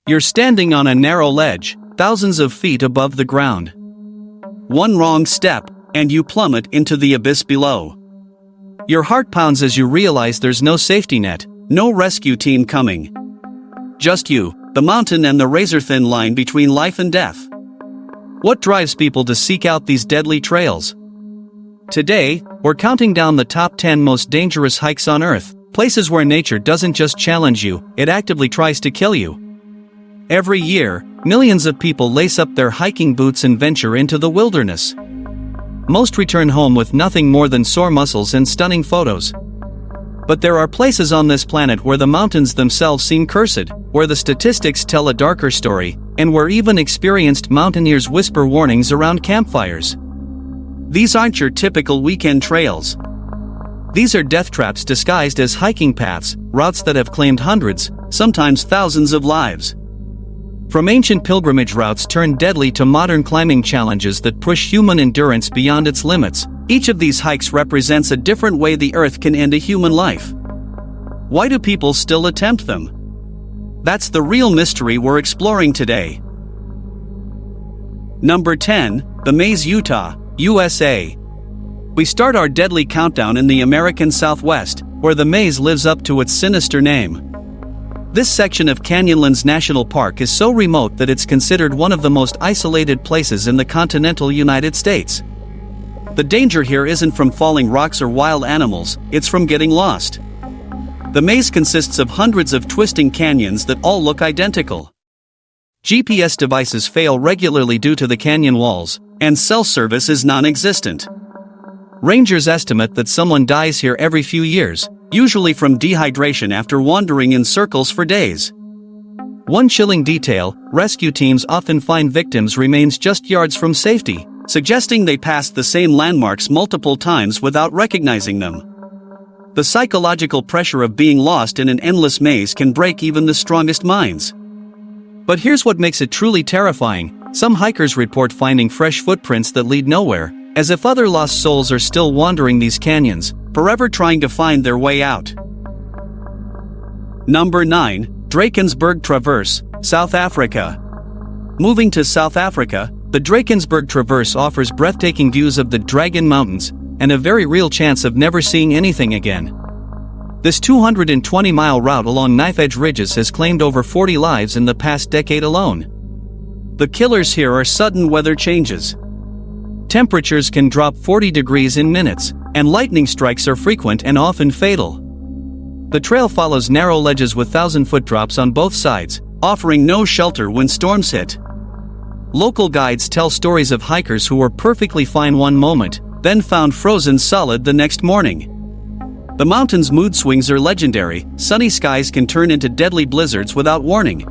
You're standing on a narrow ledge, thousands of feet above the ground. One wrong step, and you plummet into the abyss below. Your heart pounds as you realize there's no safety net, no rescue team coming. Just you, the mountain, and the razor-thin line between life and death. What drives people to seek out these deadly trails? Today, we're counting down the top 10 most dangerous hikes on Earth, places where nature doesn't just challenge you, it actively tries to kill you. Every year, millions of people lace up their hiking boots and venture into the wilderness. Most return home with nothing more than sore muscles and stunning photos. But there are places on this planet where the mountains themselves seem cursed, where the statistics tell a darker story, and where even experienced mountaineers whisper warnings around campfires. These aren't your typical weekend trails. These are death traps disguised as hiking paths, routes that have claimed hundreds, sometimes thousands of lives. From ancient pilgrimage routes turned deadly to modern climbing challenges that push human endurance beyond its limits, each of these hikes represents a different way the Earth can end a human life. Why do people still attempt them? That's the real mystery we're exploring today. Number 10, the Maze, Utah, USA. We start our deadly countdown in the American Southwest, where the maze lives up to its sinister name. This section of Canyonlands National Park is so remote that it's considered one of the most isolated places in the continental United States. The danger here isn't from falling rocks or wild animals, it's from getting lost. The maze consists of hundreds of twisting canyons that all look identical. GPS devices fail regularly due to the canyon walls, and cell service is non-existent. Rangers estimate that someone dies here every few years, usually from dehydration after wandering in circles for days. One chilling detail, rescue teams often find victims' remains just yards from safety, suggesting they passed the same landmarks multiple times without recognizing them. The psychological pressure of being lost in an endless maze can break even the strongest minds. But here's what makes it truly terrifying: some hikers report finding fresh footprints that lead nowhere, as if other lost souls are still wandering these canyons, forever trying to find their way out. Number 9, Drakensberg Traverse, South Africa. Moving to South Africa, the Drakensberg Traverse offers breathtaking views of the Dragon Mountains, and a very real chance of never seeing anything again. This 220-mile route along knife-edge ridges has claimed over 40 lives in the past decade alone. The killers here are sudden weather changes. Temperatures can drop 40 degrees in minutes, and lightning strikes are frequent and often fatal. The trail follows narrow ledges with 1,000-foot drops on both sides, offering no shelter when storms hit. Local guides tell stories of hikers who were perfectly fine one moment, then found frozen solid the next morning. The mountain's mood swings are legendary. Sunny skies can turn into deadly blizzards without warning.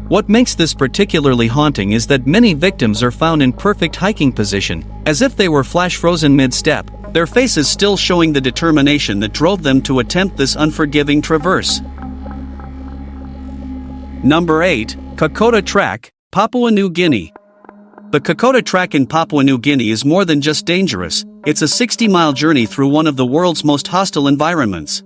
What makes this particularly haunting is that many victims are found in perfect hiking position, as if they were flash-frozen mid-step, their faces still showing the determination that drove them to attempt this unforgiving traverse. Number 8, Kokoda Track, Papua New Guinea. The Kokoda Track in Papua New Guinea is more than just dangerous, it's a 60-mile journey through one of the world's most hostile environments.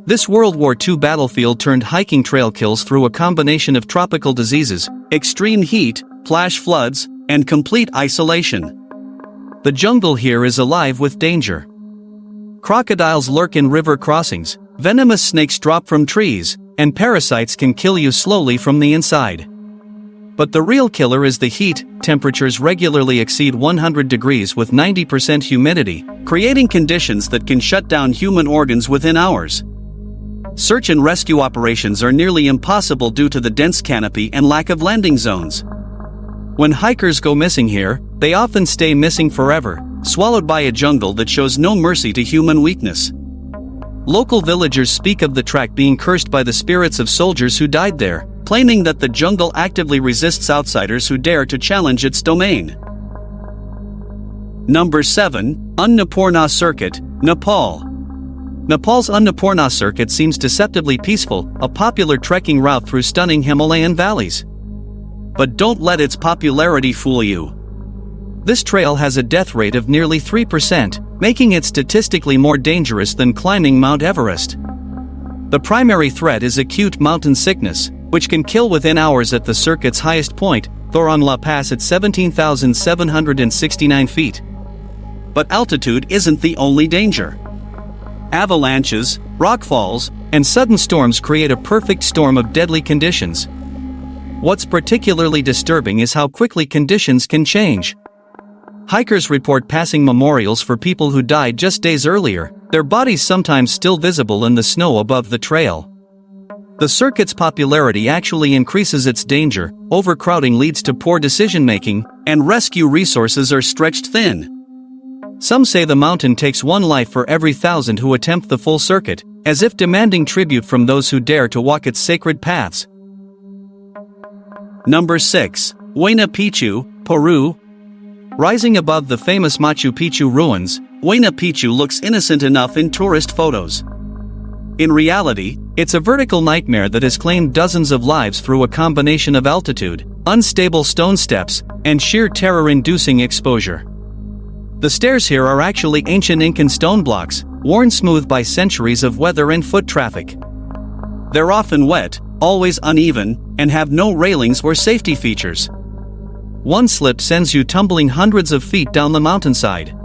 This World War II battlefield turned hiking trail kills through a combination of tropical diseases, extreme heat, flash floods, and complete isolation. The jungle here is alive with danger. Crocodiles lurk in river crossings, venomous snakes drop from trees, and parasites can kill you slowly from the inside. But the real killer is the heat. Temperatures regularly exceed 100 degrees with 90% humidity, creating conditions that can shut down human organs within hours. Search and rescue operations are nearly impossible due to the dense canopy and lack of landing zones. When hikers go missing here, they often stay missing forever, swallowed by a jungle that shows no mercy to human weakness. Local villagers speak of the track being cursed by the spirits of soldiers who died there, claiming that the jungle actively resists outsiders who dare to challenge its domain. Number 7, Annapurna Circuit, Nepal. Nepal's Annapurna Circuit seems deceptively peaceful, a popular trekking route through stunning Himalayan valleys. But don't let its popularity fool you. This trail has a death rate of nearly 3%, making it statistically more dangerous than climbing Mount Everest. The primary threat is acute mountain sickness, which can kill within hours at the circuit's highest point, Thoron La Pass at 17,769 feet. But altitude isn't the only danger. Avalanches, rockfalls, and sudden storms create a perfect storm of deadly conditions. What's particularly disturbing is how quickly conditions can change. Hikers report passing memorials for people who died just days earlier, their bodies sometimes still visible in the snow above the trail. The circuit's popularity actually increases its danger, overcrowding leads to poor decision-making, and rescue resources are stretched thin. Some say the mountain takes one life for every 1,000 who attempt the full circuit, as if demanding tribute from those who dare to walk its sacred paths. Number 6. Huayna Picchu, Peru. Rising above the famous Machu Picchu ruins, Huayna Picchu looks innocent enough in tourist photos. In reality, it's a vertical nightmare that has claimed dozens of lives through a combination of altitude, unstable stone steps, and sheer terror-inducing exposure. The stairs here are actually ancient Incan stone blocks, worn smooth by centuries of weather and foot traffic. They're often wet, always uneven, and have no railings or safety features. One slip sends you tumbling hundreds of feet down the mountainside.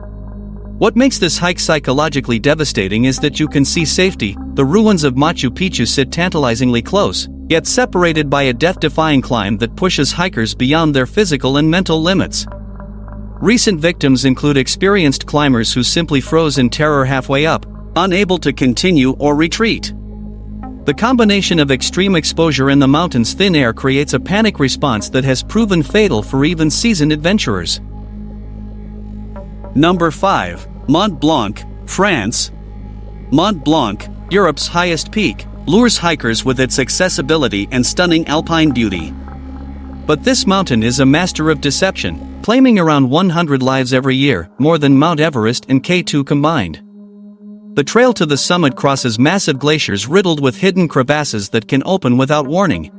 What makes this hike psychologically devastating is that you can see safety. The ruins of Machu Picchu sit tantalizingly close, yet separated by a death-defying climb that pushes hikers beyond their physical and mental limits. Recent victims include experienced climbers who simply froze in terror halfway up, unable to continue or retreat. The combination of extreme exposure and the mountain's thin air creates a panic response that has proven fatal for even seasoned adventurers. Number 5. Mont Blanc, France. Mont Blanc, Europe's highest peak, lures hikers with its accessibility and stunning alpine beauty. But this mountain is a master of deception, claiming around 100 lives every year, more than Mount Everest and K2 combined. The trail to the summit crosses massive glaciers riddled with hidden crevasses that can open without warning.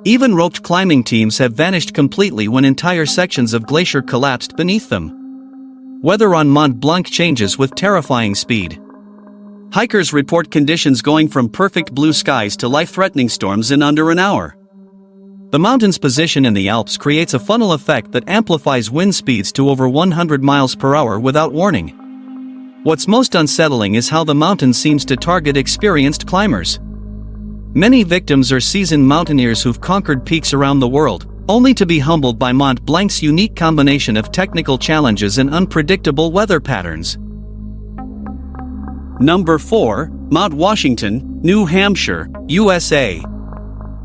Even roped climbing teams have vanished completely when entire sections of glacier collapsed beneath them. Weather on Mont Blanc changes with terrifying speed. Hikers report conditions going from perfect blue skies to life-threatening storms in under an hour. The mountain's position in the Alps creates a funnel effect that amplifies wind speeds to over 100 miles per hour without warning. What's most unsettling is how the mountain seems to target experienced climbers. Many victims are seasoned mountaineers who've conquered peaks around the world, only to be humbled by Mont Blanc's unique combination of technical challenges and unpredictable weather patterns. Number 4. Mount Washington, New Hampshire, USA.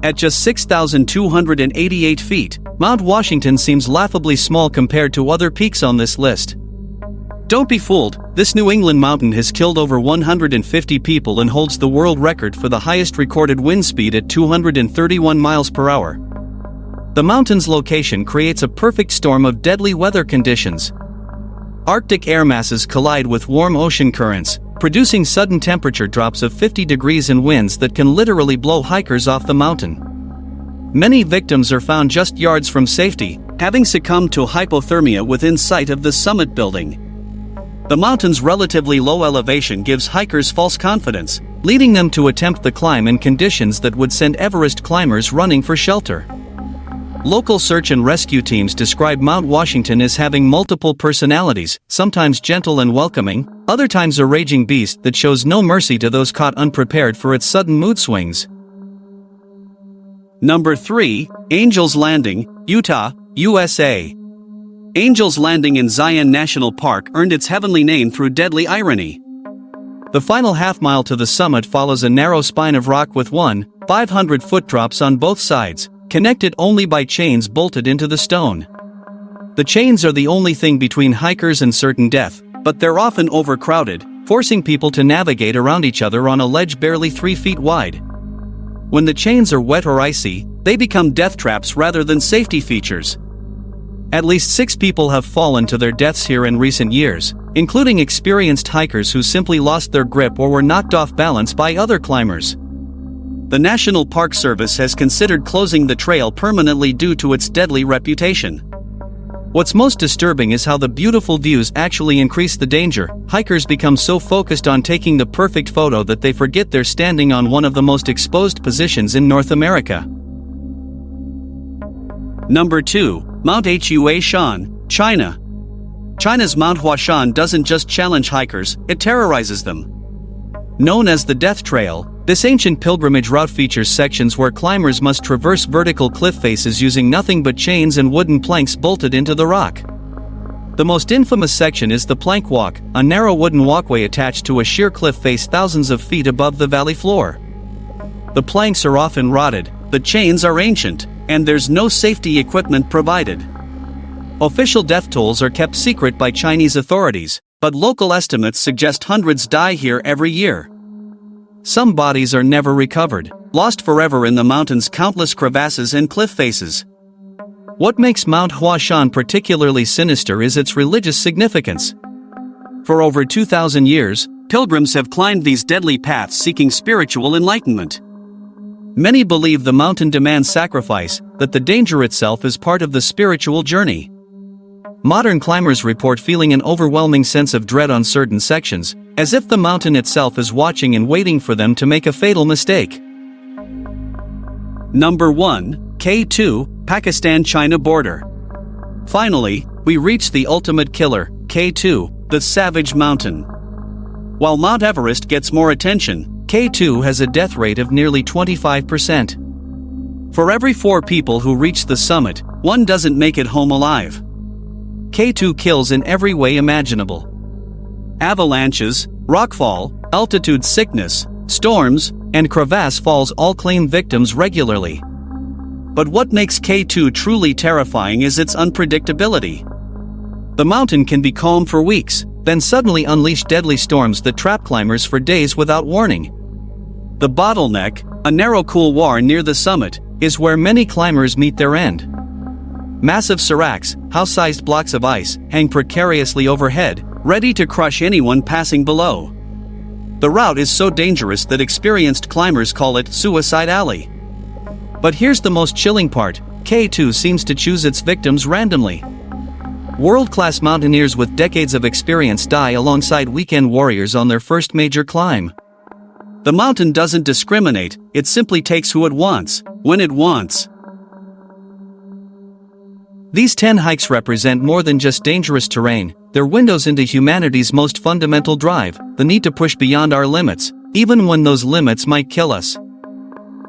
At just 6,288 feet, Mount Washington seems laughably small compared to other peaks on this list. Don't be fooled, this New England mountain has killed over 150 people and holds the world record for the highest recorded wind speed at 231 miles per hour. The mountain's location creates a perfect storm of deadly weather conditions. Arctic air masses collide with warm ocean currents, producing sudden temperature drops of 50 degrees and winds that can literally blow hikers off the mountain. Many victims are found just yards from safety, having succumbed to hypothermia within sight of the summit building. The mountain's relatively low elevation gives hikers false confidence, leading them to attempt the climb in conditions that would send Everest climbers running for shelter. Local search and rescue teams describe Mount Washington as having multiple personalities, sometimes gentle and welcoming, other times a raging beast that shows no mercy to those caught unprepared for its sudden mood swings. Number 3. Angel's Landing, Utah, USA. Angel's Landing in Zion National Park earned its heavenly name through deadly irony. The final half-mile to the summit follows a narrow spine of rock with 500-foot drops on both sides, connected only by chains bolted into the stone. The chains are the only thing between hikers and certain death, but they're often overcrowded, forcing people to navigate around each other on a ledge barely 3 feet wide. When the chains are wet or icy, they become death traps rather than safety features. At least 6 people have fallen to their deaths here in recent years, including experienced hikers who simply lost their grip or were knocked off balance by other climbers. The National Park Service has considered closing the trail permanently due to its deadly reputation. What's most disturbing is how the beautiful views actually increase the danger. Hikers become so focused on taking the perfect photo that they forget they're standing on one of the most exposed positions in North America. Number 2. Mount Huashan, China. China's Mount Huashan doesn't just challenge hikers, it terrorizes them. Known as the Death Trail, this ancient pilgrimage route features sections where climbers must traverse vertical cliff faces using nothing but chains and wooden planks bolted into the rock. The most infamous section is the Plank Walk, a narrow wooden walkway attached to a sheer cliff face thousands of feet above the valley floor. The planks are often rotted, the chains are ancient, and there's no safety equipment provided. Official death tolls are kept secret by Chinese authorities, but local estimates suggest hundreds die here every year. Some bodies are never recovered, lost forever in the mountain's countless crevasses and cliff faces. What makes Mount Huashan particularly sinister is its religious significance. For over 2,000 years, pilgrims have climbed these deadly paths seeking spiritual enlightenment. Many believe the mountain demands sacrifice, that the danger itself is part of the spiritual journey. Modern climbers report feeling an overwhelming sense of dread on certain sections, as if the mountain itself is watching and waiting for them to make a fatal mistake. Number 1. K2, Pakistan-China border. Finally, we reach the ultimate killer, K2, the Savage Mountain. While Mount Everest gets more attention, K2 has a death rate of nearly 25%. For every 4 people who reach the summit, 1 doesn't make it home alive. K2 kills in every way imaginable. Avalanches, rockfall, altitude sickness, storms, and crevasse falls all claim victims regularly. But what makes K2 truly terrifying is its unpredictability. The mountain can be calm for weeks, then suddenly unleash deadly storms that trap climbers for days without warning. The bottleneck, a narrow couloir near the summit, is where many climbers meet their end. Massive seracs, house-sized blocks of ice, hang precariously overhead, ready to crush anyone passing below. The route is so dangerous that experienced climbers call it Suicide Alley. But here's the most chilling part, K2 seems to choose its victims randomly. World-class mountaineers with decades of experience die alongside weekend warriors on their first major climb. The mountain doesn't discriminate, it simply takes who it wants, when it wants. These 10 hikes represent more than just dangerous terrain, they're windows into humanity's most fundamental drive, the need to push beyond our limits, even when those limits might kill us.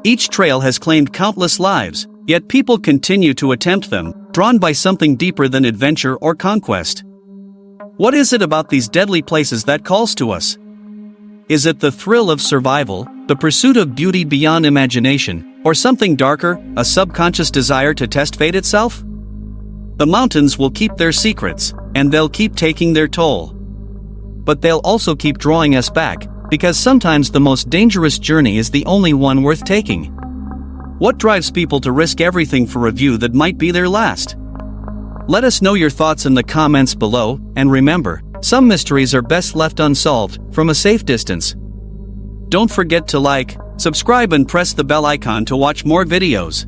Each trail has claimed countless lives, yet people continue to attempt them, drawn by something deeper than adventure or conquest. What is it about these deadly places that calls to us? Is it the thrill of survival, the pursuit of beauty beyond imagination, or something darker, a subconscious desire to test fate itself? The mountains will keep their secrets, and they'll keep taking their toll. But they'll also keep drawing us back, because sometimes the most dangerous journey is the only one worth taking. What drives people to risk everything for a view that might be their last? Let us know your thoughts in the comments below, and remember, some mysteries are best left unsolved, from a safe distance. Don't forget to like, subscribe and press the bell icon to watch more videos.